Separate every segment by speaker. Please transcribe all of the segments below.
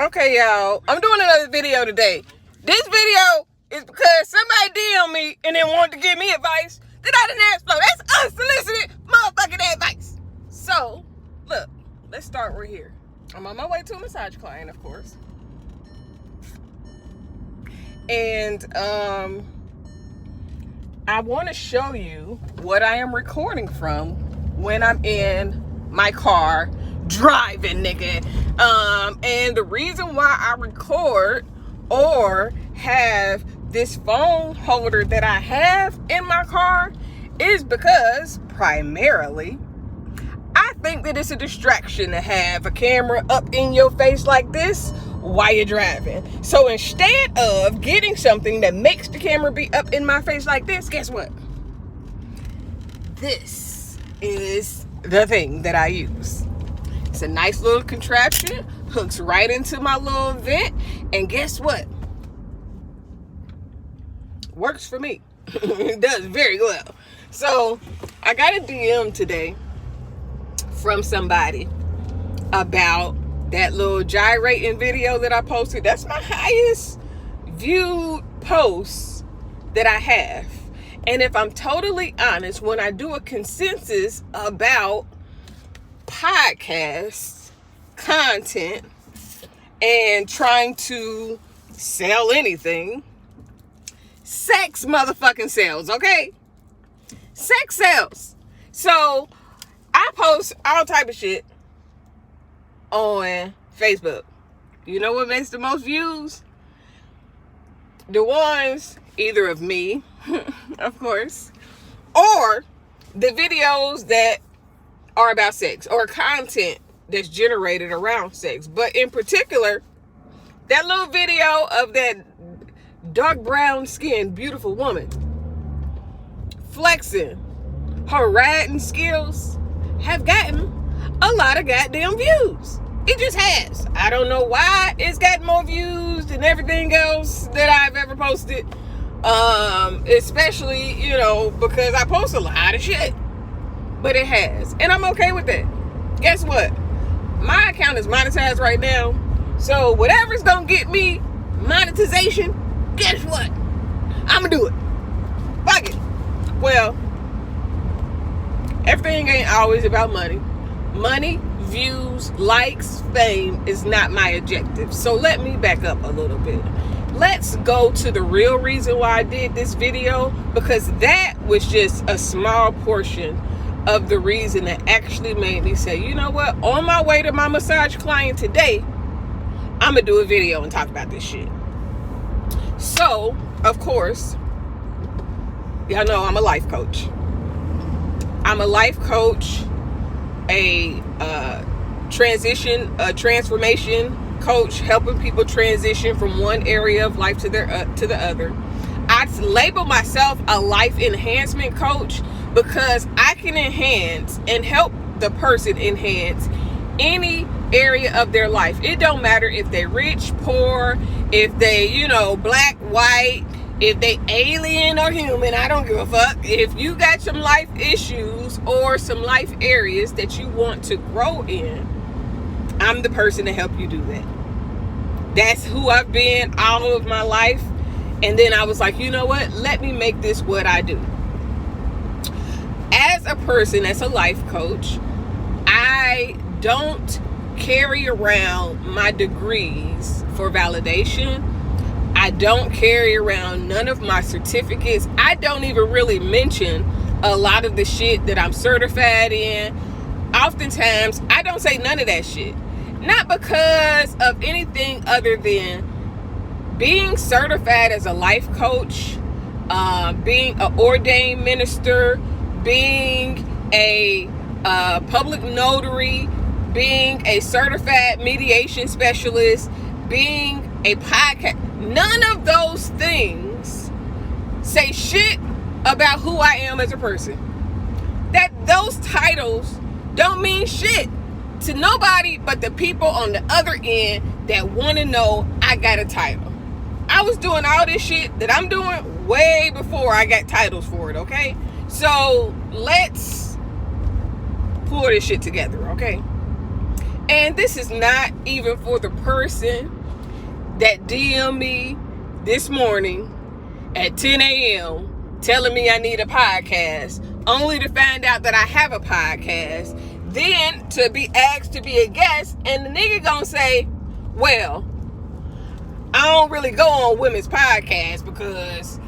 Speaker 1: Okay, y'all, I'm doing another video today. This video is because somebody DM'd me and then wanted to give me advice that I didn't ask for. That's unsolicited motherfucking advice. So, look, let's start right here. I'm on my way to a massage client, of course. And I want to show you what I am recording from when I'm in my car driving, nigga. And the reason why I record or have this phone holder that I have in my car is because primarily I think that it's a distraction to have a camera up in your face like this while you're driving. So instead of getting something that makes the camera be up in my face like this, guess what? This is the thing that I use. It's a nice little contraption, hooks right into my little vent, and guess what? Works for me. It does very well. So I got a DM today from somebody about that little gyrating video that I posted. That's my highest viewed post that I have. And if I'm totally honest, when I do a consensus about podcast content and trying to sell anything, sex motherfucking sells, okay? Sex sells. So I post all type of shit on Facebook. You know what makes the most views? The ones either of me, of course, or the videos that are about sex or content that's generated around sex. But in particular, that little video of that dark brown skinned beautiful woman flexing her riding skills have gotten a lot of goddamn views. It just has. I don't know why it's gotten more views than everything else that I've ever posted. Especially, because I post a lot of shit. But it has. And I'm okay with that. Guess what? My account is monetized right now. So whatever's gonna get me monetization, guess what? I'ma do it. Fuck it. Well, everything ain't always about money. Money, views, likes, fame is not my objective. So let me back up a little bit. Let's go to the real reason why I did this video, because that was just a small portion of the reason that actually made me say, you know what, on my way to my massage client today, I'm gonna do a video and talk about this shit. So, of course, y'all know I'm a life coach. I'm a life coach, a transformation coach, helping people transition from one area of life to the other. I label myself a life enhancement coach because I can enhance and help the person enhance any area of their life. It don't matter if they're rich, poor, if they, black, white, if they alien or human, I don't give a fuck. If you got some life issues or some life areas that you want to grow in, I'm the person to help you do that. That's who I've been all of my life. And then I was like, you know what? Let me make this what I do. As a person, as a life coach, I don't carry around my degrees for validation. I don't carry around none of my certificates. I don't even really mention a lot of the shit that I'm certified in. Oftentimes, I don't say none of that shit. Not because of anything other than being certified as a life coach, being an ordained minister, being a public notary, being a certified mediation specialist, being a podcast. None of those things say shit about who I am as a person. That those titles don't mean shit to nobody but the people on the other end that want to know I got a title. I was doing all this shit that I'm doing way before I got titles for it, okay? So let's pull this shit together, okay? And this is not even for the person that DM me this morning at 10 a.m. telling me I need a podcast, only to find out that I have a podcast, then to be asked to be a guest, and the nigga gonna say, well, I don't really go on women's podcasts because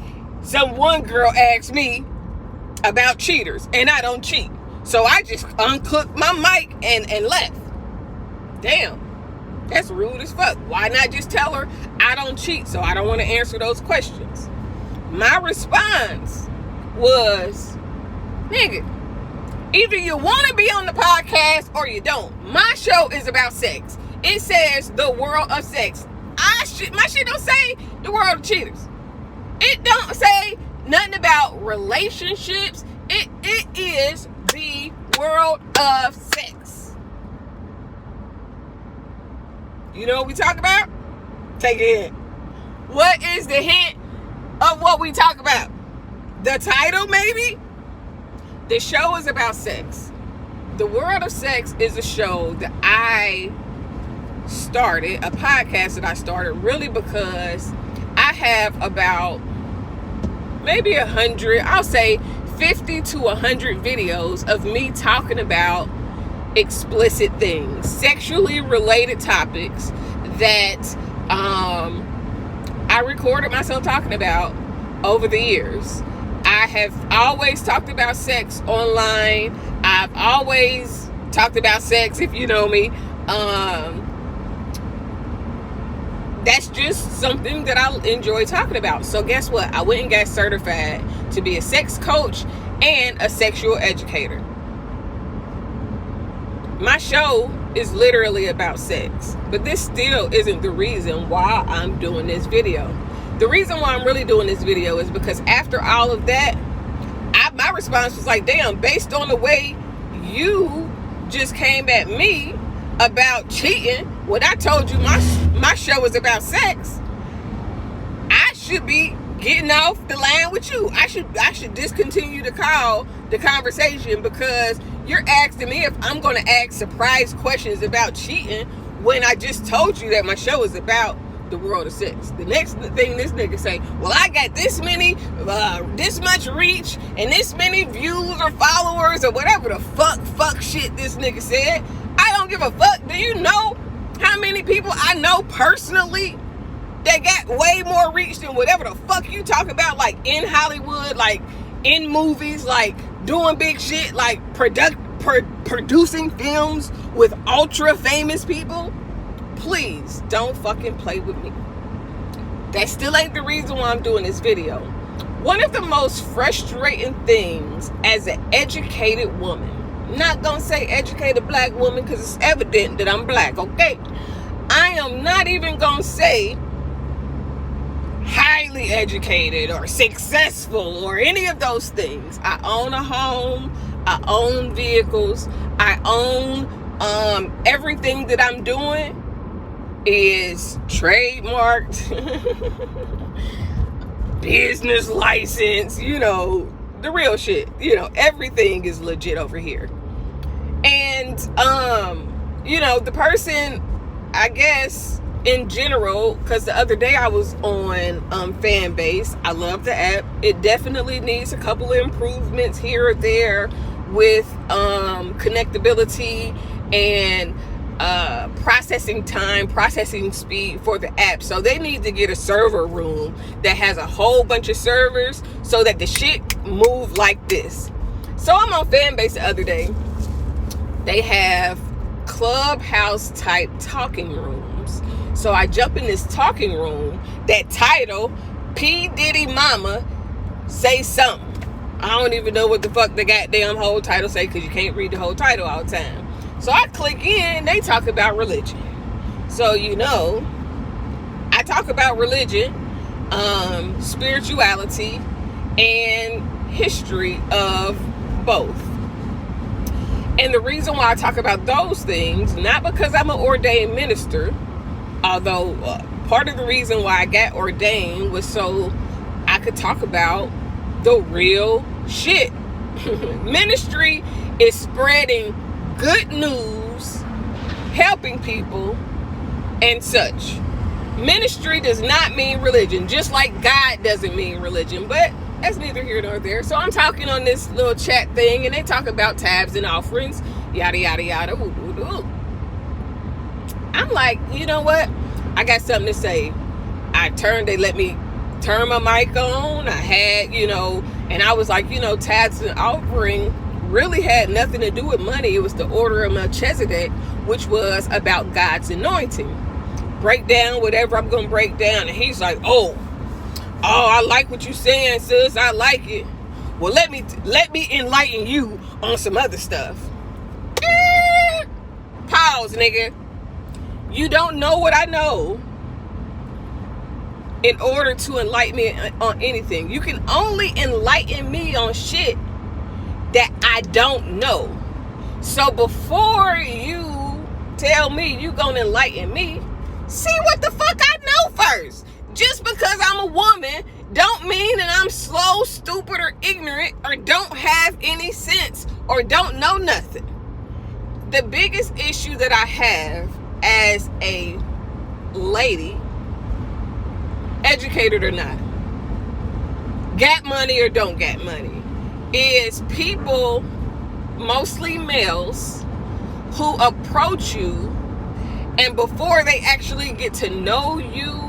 Speaker 1: one girl asked me about cheaters, and I don't cheat. So I just unclicked my mic and left. Damn. That's rude as fuck. Why not just tell her I don't cheat, so I don't want to answer those questions? My response was, nigga, either you want to be on the podcast or you don't. My show is about sex. It says the world of sex. My shit don't say the world of cheaters. It don't say nothing about relationships. It is the world of sex. You know what we talk about? Take a hint. What is the hint of what we talk about? The title, maybe? The show is about sex. The World of Sex is a show that I started, a podcast that I started really because I have about maybe 100, I'll say 50 to 100 videos of me talking about explicit things, sexually related topics that I recorded myself talking about over the years. I have always talked about sex online. I've always talked about sex, if you know me. That's just something that I enjoy talking about. So guess what? I went and got certified to be a sex coach and a sexual educator. My show is literally about sex, but this still isn't the reason why I'm doing this video. The reason why I'm really doing this video is because after all of that, my response was like, damn, based on the way you just came at me about cheating when I told you my show is about sex, I should be getting off the line with you. I should discontinue to call the conversation because you're asking me if I'm going to ask surprise questions about cheating when I just told you that my show is about the world of sex. The next thing this nigga say, well, I got this many, this much reach and this many views or followers or whatever the fuck shit this nigga said. I don't give a fuck. Do you know how many people I know personally that got way more reach than whatever the fuck you talk about, like in Hollywood, like in movies, like doing big shit, like producing films with ultra famous people? Please don't fucking play with me. That still ain't the reason why I'm doing this video. One of the most frustrating things as an educated woman, I'm not gonna say educated black woman because it's evident that I'm black, okay? I am not even gonna say highly educated or successful or any of those things. I own a home, I own vehicles, I own everything that I'm doing is trademarked, business license, you know, the real shit. You know, everything is legit over here. And you know, the person, I guess, in general, because the other day I was on Fanbase. I love the app. It definitely needs a couple of improvements here or there with connectability and processing time, processing speed for the app. So they need to get a server room that has a whole bunch of servers so that the shit move like this. So I'm on Fanbase the other day. They have Clubhouse type talking rooms. So I jump in this talking room, that title, P. Diddy Mama Say Something. I don't even know what the fuck the goddamn whole title say because you can't read the whole title all the time. So I click in, they talk about religion. So, you know, I talk about religion, spirituality, and history of both. And the reason why I talk about those things, not because I'm an ordained minister, although part of the reason why I got ordained was so I could talk about the real shit. Ministry is spreading good news helping people and such. Ministry does not mean religion, just like God doesn't mean religion, but that's neither here nor there. So I'm talking on this little chat thing, and they talk about tithes and offerings, yada, yada, yada. Ooh. I'm like, you know what? I got something to say. They let me turn my mic on. I had, and I was like, tithes and offering really had nothing to do with money. It was the order of Melchizedek, which was about God's anointing. Break down whatever I'm going to break down. And he's like, oh, I like what you're saying, sis. I like it. Well, let me enlighten you on some other stuff. Pause, nigga. You don't know what I know in order to enlighten me on anything. You can only enlighten me on shit that I don't know. So before you tell me you gonna enlighten me, see what the fuck I know first. Just because I'm a woman don't mean that I'm slow, stupid, or ignorant, or don't have any sense, or don't know nothing. The biggest issue that I have as a lady, educated or not, got money or don't got money, is people, mostly males, who approach you, and before they actually get to know you,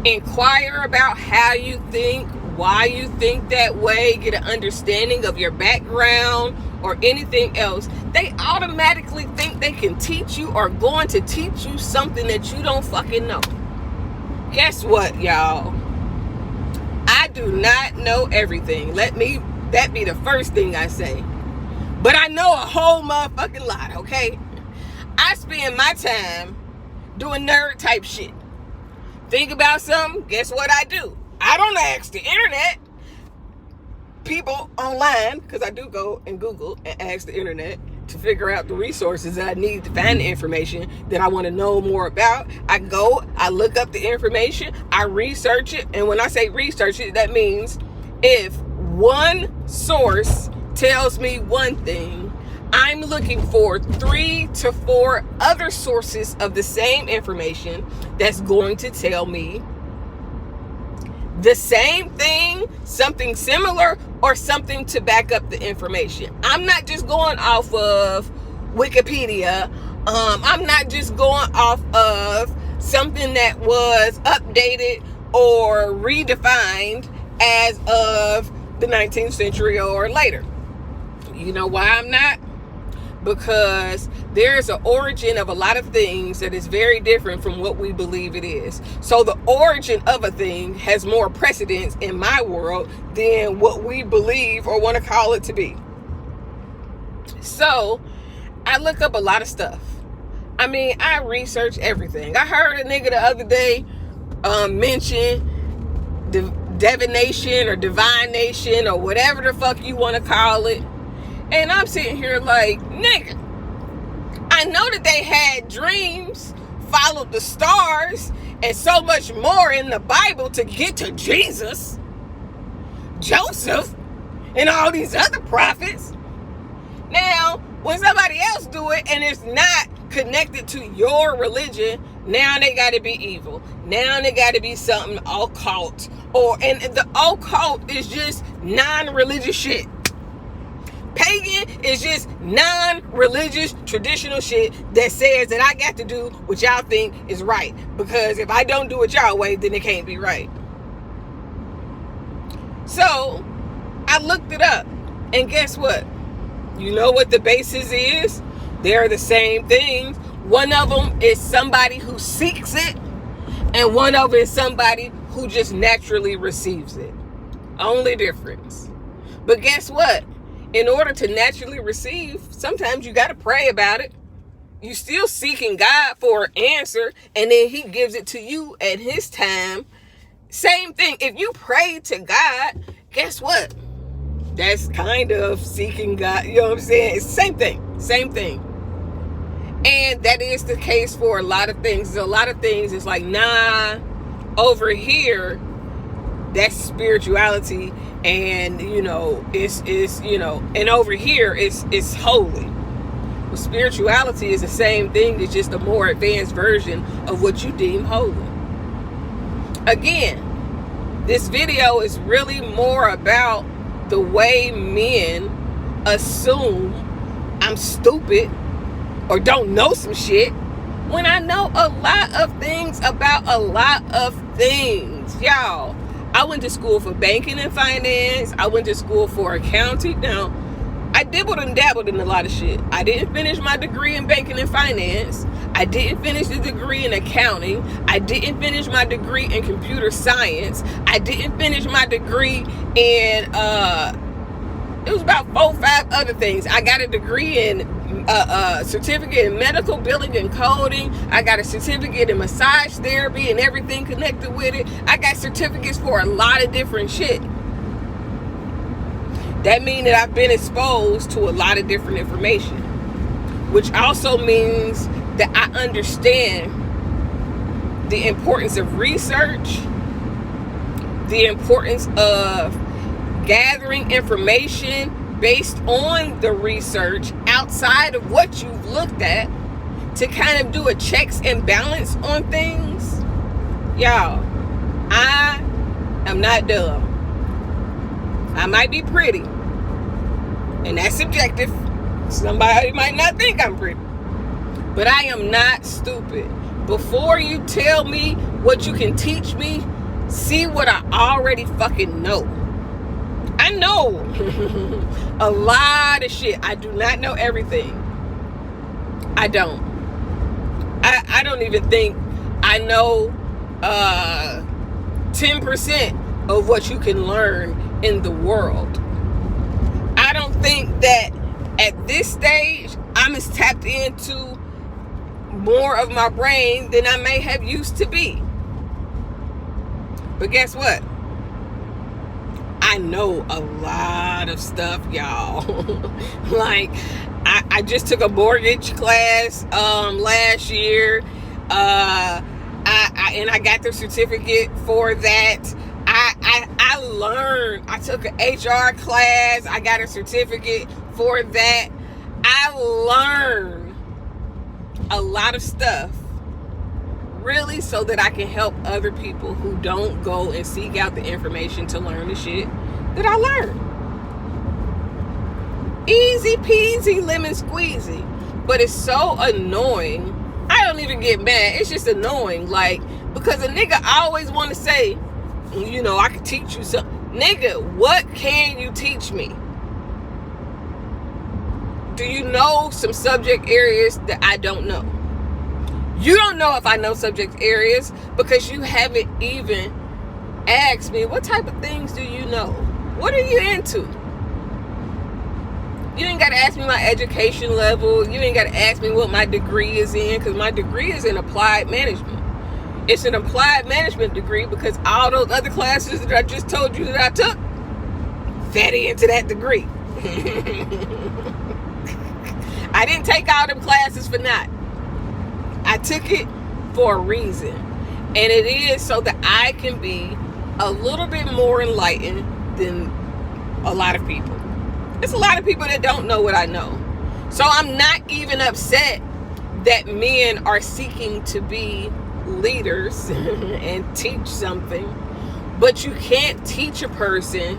Speaker 1: inquire about how you think, why you think that way, get an understanding of your background or anything else, they automatically think they can teach you or going to teach you something that you don't fucking know. Guess what, y'all? I do not know everything. That be the first thing I say. But I know a whole motherfucking lot, okay? I spend my time doing nerd type shit. Think about something, guess what I do? I don't ask the internet. People online, because I do go and Google and ask the internet to figure out the resources that I need to find the information that I want to know more about. I go, I look up the information, I research it, and when I say research it, that means if one source tells me one thing, I'm looking for 3 to 4 other sources of the same information that's going to tell me the same thing, something similar, or something to back up the information. I'm not just going off of Wikipedia. I'm not just going off of something that was updated or redefined as of the 19th century or later. You know why I'm not? Because there's an origin of a lot of things that is very different from what we believe it is. So the origin of a thing has more precedence in my world than what we believe or want to call it to be. So I look up a lot of stuff. I mean, I research everything. I heard a nigga the other day mention divination or divination or whatever the fuck you want to call it. And I'm sitting here like, nigga, I know that they had dreams, followed the stars, and so much more in the Bible to get to Jesus, Joseph, and all these other prophets. Now, when somebody else do it and it's not connected to your religion, now they got to be evil. Now they got to be something occult. And the occult is just non-religious shit. Pagan is just non-religious traditional shit that says that I got to do what y'all think is right. Because if I don't do it y'all way, then it can't be right. So, I looked it up. And guess what? You know what the basis is? They're the same things. One of them is somebody who seeks it. And one of them is somebody who just naturally receives it. Only difference. But guess what? In order to naturally receive, sometimes you got to pray about it. You still seeking God for an answer, and then he gives it to you at his time. Same thing. If you pray to God, guess what? That's kind of seeking God. You know what I'm saying? It's the same thing. Same thing. And that is the case for a lot of things. A lot of things it's like, nah, over here, that's spirituality. And, it's and over here, it's holy. Well, spirituality is the same thing. It's just a more advanced version of what you deem holy. Again, this video is really more about the way men assume I'm stupid or don't know some shit when I know a lot of things about a lot of things. Y'all, I went to school for banking and finance. I went to school for accounting. Now, I dibbled and dabbled in a lot of shit. I didn't finish my degree in banking and finance. I didn't finish the degree in accounting. I didn't finish my degree in computer science. I didn't finish my degree in, it was about 4 or 5 other things. I got a degree in, certificate in medical billing and coding. I got a certificate in massage therapy and everything connected with it. I got certificates for a lot of different shit. That means that I've been exposed to a lot of different information, which also means that I understand the importance of research, the importance of gathering information based on the research outside of what you've looked at to kind of do a checks and balance on things. Y'all, I am not dumb. I might be pretty, and that's subjective. Somebody might not think I'm pretty, but I am not stupid. Before you tell me what you can teach me, see what I already fucking know. I know a lot of shit. I do not know everything. I don't. I don't even think I know 10% of what you can learn in the world. I don't think that at this stage I'm as tapped into more of my brain than I may have used to be. But guess what? I know a lot of stuff, y'all. Like, I just took a mortgage class last year. I got the certificate for that. I learned. I took an HR class. I got a certificate for that. I learned a lot of stuff, really, so that I can help other people who don't go and seek out the information to learn the shit that I learned. Easy peasy lemon squeezy. But it's so annoying. I don't even get mad. It's just annoying. Like, because a nigga always want to say, you know, I can teach you something. Nigga, what can you teach me? Do you know some subject areas that I don't know? You don't know if I know subject areas because you haven't even asked me, what type of things do you know? What are you into? You ain't got to ask me my education level. You ain't got to ask me what my degree is in, because my degree is in applied management. It's an applied management degree because all those other classes that I just told you that I took fed into that degree. I didn't take all them classes for naught. I took it for a reason. And it is so that I can be a little bit more enlightened than a lot of people. There's a lot of people that don't know what I know. So I'm not even upset that men are seeking to be leaders and teach something. But you can't teach a person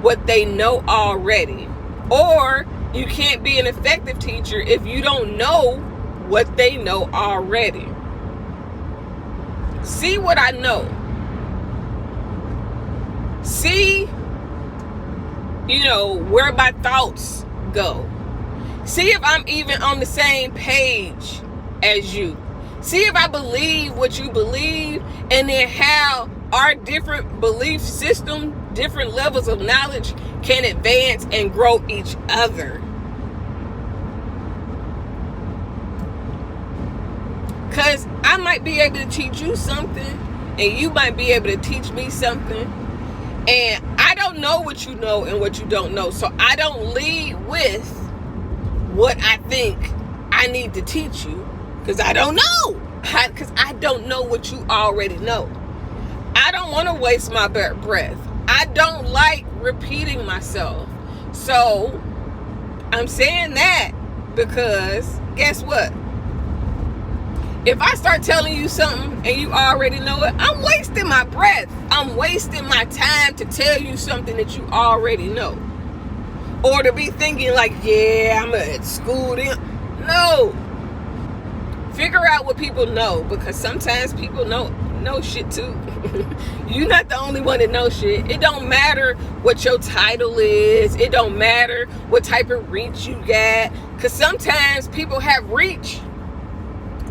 Speaker 1: what they know already. Or you can't be an effective teacher if you don't know what they know already. See what I know. See, you know, where my thoughts go. See if I'm even on the same page as you. See if I believe what you believe, and then how our different belief system, different levels of knowledge can advance and grow each other. Because I might be able to teach you something, and you might be able to teach me something. And I don't know what you know and what you don't know. So I don't lead with what I think I need to teach you, because I don't know. Because I don't know what you already know. I don't want to waste my breath. I don't like repeating myself. So I'm saying that because guess what? If I start telling you something and you already know it, I'm wasting my breath. I'm wasting my time to tell you something that you already know. Or to be thinking like, yeah, I'm at school then. No. Figure out what people know, because sometimes people know shit too. You're not the only one that knows shit. It don't matter what your title is. It don't matter what type of reach you got. Because sometimes people have reach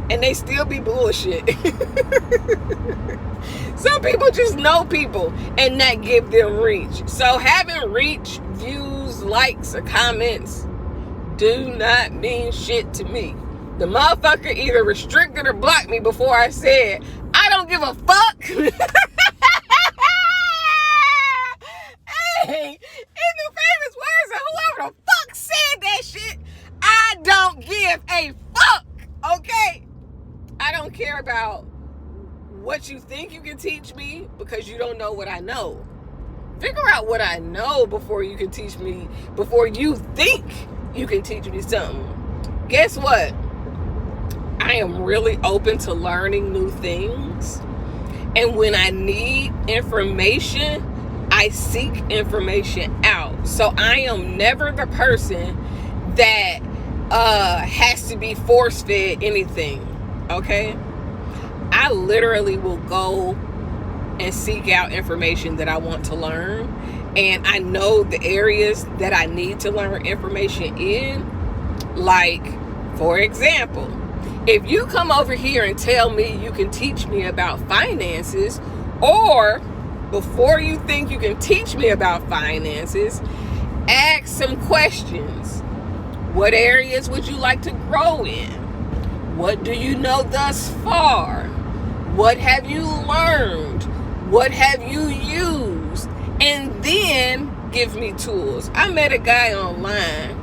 Speaker 1: and they still be bullshit. Some people just know people and not give them reach. So having reach, views, likes, or comments do not mean shit to me. The motherfucker either restricted or blocked me before I said, I don't give a fuck. Hey, in the famous words of whoever the fuck said that shit, I don't give a fuck, okay? I don't care about what you think you can teach me because you don't know what I know. Figure out what I know before you can teach me, before you think you can teach me something. Guess what? I am really open to learning new things. And when I need information, I seek information out. So I am never the person that has to be force-fed anything. Okay? I literally will go and seek out information that I want to learn. And I know the areas that I need to learn information in. Like, for example, if you come over here and tell me you can teach me about finances, or before you think you can teach me about finances, ask some questions. What areas would you like to grow in? What do you know thus far? What have you learned? What have you used? And then give me tools. I met a guy online,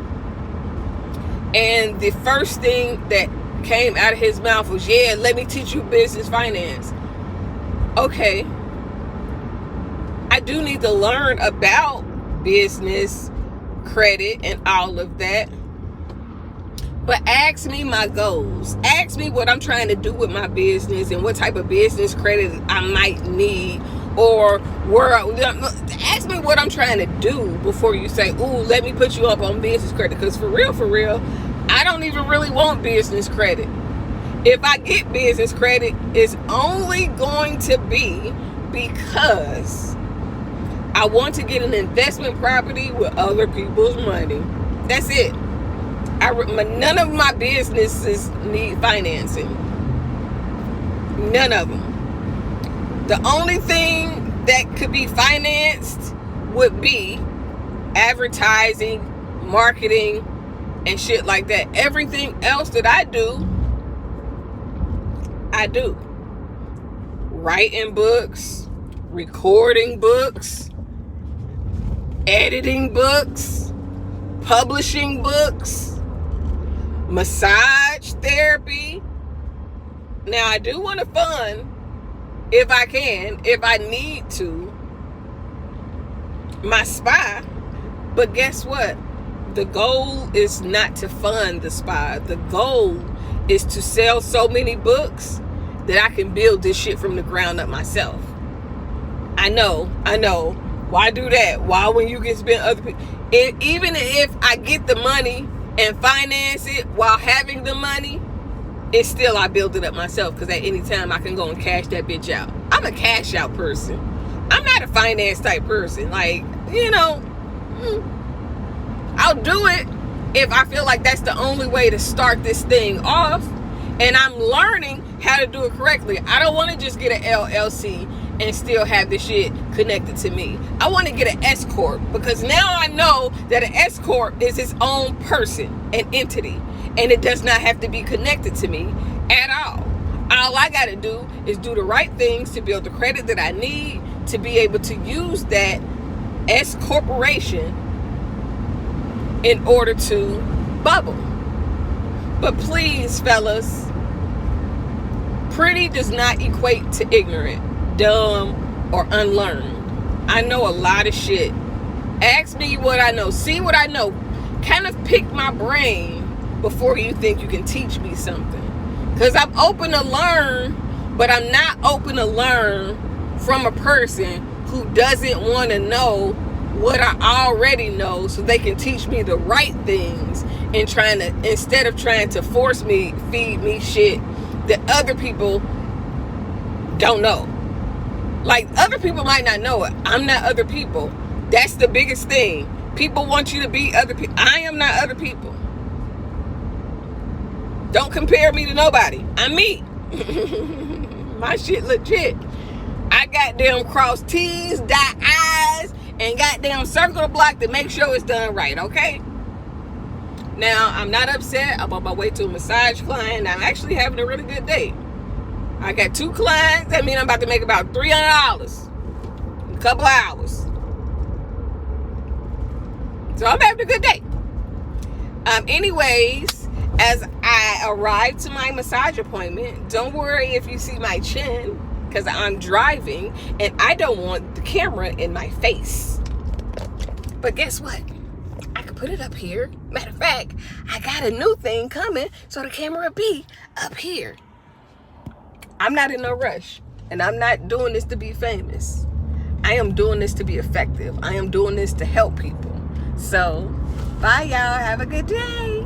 Speaker 1: and the first thing that came out of his mouth was, yeah, let me teach you business finance. Okay. I do need to learn about business, credit, and all of that. But ask me my goals. Ask me what I'm trying to do with my business and what type of business credit I might need, or ask me what I'm trying to do before you say, ooh, let me put you up on business credit. Because for real, I don't even really want business credit. If I get business credit, it's only going to be because I want to get an investment property with other people's money. That's it. None of my businesses need financing. None of them. The only thing that could be financed would be advertising, marketing, and shit like that. Everything else that I do. Writing books, recording books, editing books, publishing books, massage therapy. Now, I do want to fund, if I can, if I need to, my spa. But guess what? The goal is not to fund the spa. The goal is to sell so many books that I can build this shit from the ground up myself. I know. Why do that? Why, when you can spend other people? Even if I get the money and finance it while having the money, it's still, I build it up myself, because at any time I can go and cash that bitch out. I'm a cash out person. I'm not a finance type person. Like, I'll do it if I feel like that's the only way to start this thing off, and I'm learning how to do it correctly. I don't want to just get an LLC and still have this shit connected to me. I want to get an S Corp, because now I know that an S Corp is its own person, an entity, and it does not have to be connected to me at all. All I got to do is do the right things to build the credit that I need to be able to use that S Corporation in order to bubble. But please, fellas, pretty does not equate to ignorant, dumb, or unlearned. I know a lot of shit. Ask me what I know. See what I know. kind of pick my brain before you think you can teach me something. Because I'm open to learn, but I'm not open to learn from a person who doesn't want to know what I already know so they can teach me the right things, and instead of trying to force me, feed me shit that other people don't know. Like, other people might not know it. I'm not other people. That's the biggest thing. People want you to be other people. I am not other people. Don't compare me to nobody. I'm me. My shit legit. I goddamn cross T's, dot I's, and goddamn circle the block to make sure it's done right, okay? Now, I'm not upset. I'm on my way to a massage client. I'm actually having a really good day. I got 2 clients. That means I'm about to make about $300 in a couple hours. So I'm having a good day. Anyways, as I arrive to my massage appointment, don't worry if you see my chin, because I'm driving and I don't want the camera in my face. But guess what? I can put it up here. Matter of fact, I got a new thing coming, so the camera will be up here. I'm not in no rush, and I'm not doing this to be famous. I am doing this to be effective. I am doing this to help people. So, bye y'all. Have a good day.